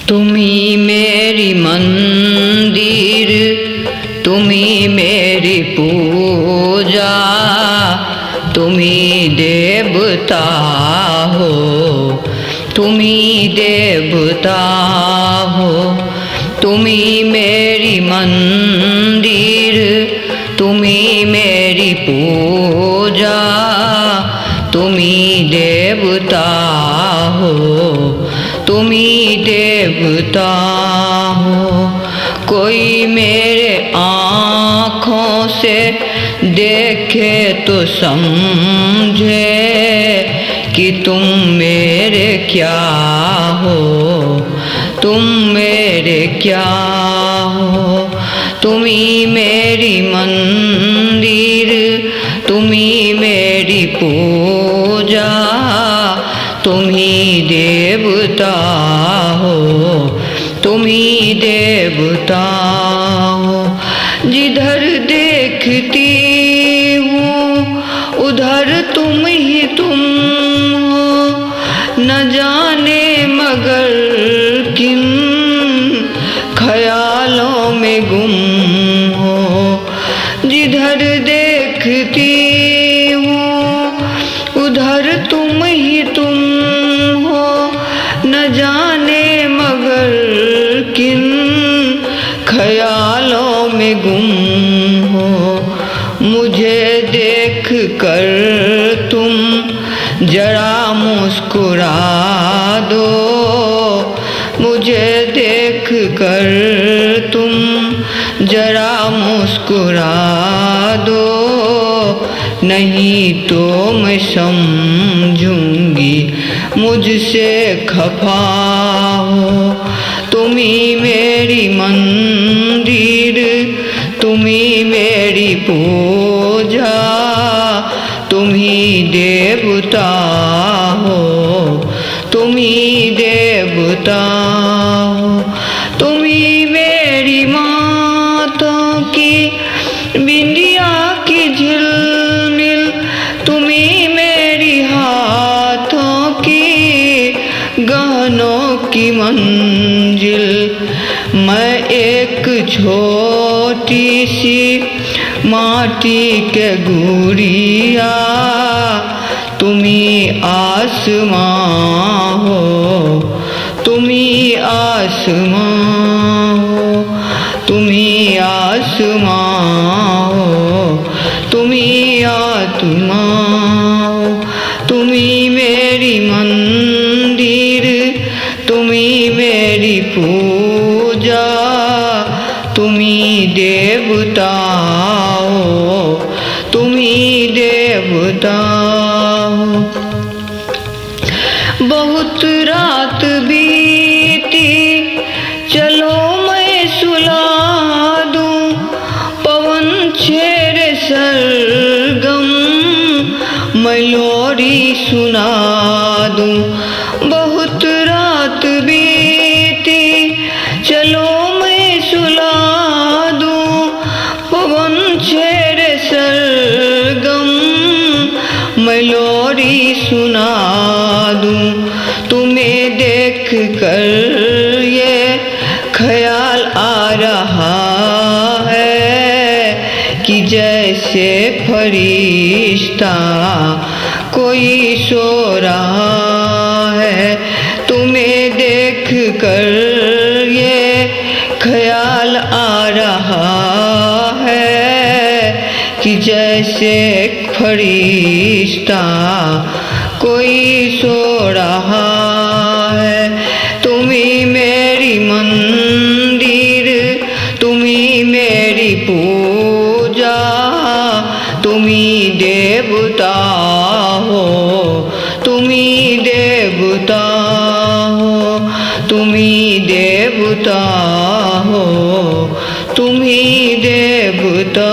तुम्ही मेरी मंदिर, तुम्ही मेरी पूजा, तुम्ही देवता हो, तुम्ही देवता हो। तुम्ही मेरी मंदिर, तुम्ही मेरी पूजा, तुम्ही देवता हो, तुम्ही देवता हो। कोई मेरे आँखों से देखे तो समझे कि तुम मेरे क्या हो, तुम मेरे क्या हो। तुम्ही मेरी मंदिर, तुम्ही मेरी पूजा, तुम्ही देवता हो, तुम्ही देवता हो। जिधर देखती हूँ उधर तुम ही तुम हो, न जाने मगर किन ख्यालों में गुम हो। जिधर देखती हूँ उधर तुम ही तुम हो, न जाने मगर किन ख्यालों में गुम हो। मुझे देख कर तुम जरा मुस्कुरा दो, मुझे देख कर तुम जरा मुस्कुरा दो, नहीं तो मैं समझूंगी मुझसे खफा हो। तुम्ही मेरी मंदिर, तुम्ही मेरी पूजा, तुम्ही देवता हो, तुम्ही देवता हो। तुम्ही मेरी मातों की बिंदिया की झिलमिल, तुम्ही मेरी हाथों की गहनों की मंजिल। मैं एक छोटी सी माटी के गुड़िया, तुम्ही आसमां हो, तुम्ही आसमां हो, तुम्ही आसमां हो, तुम्ही आत्मा हो। तुम्ही मेरी मंदिर, तुम्ही मेरी पूजा, तुम्ही देवता हो, तुम्ही देवता हो। बहुत रात बीती चलो मैं सुला दूं, पवन छेड़े सरगम मैं लोरी सुना दूं। बहुत रात बीती चलो मैं सुला दूं, पवन छेड़े सरगम मैं लोरी सुना दूं। तुम्हें देख कर ये ख्याल आ रहा है कि जैसे फरिश्ता कोई सो रहा है। तुम्हें देख कर ये ख्याल आ रहा है कि जैसे फरिश्ता कोई सो रहा है। तुम्ही मेरी मंदिर, तुम्ही मेरी पूजा, तुम्ही देवता हो, तुम्ही देवता हो, तुम्ही देवता हो, तुम्ही देवता।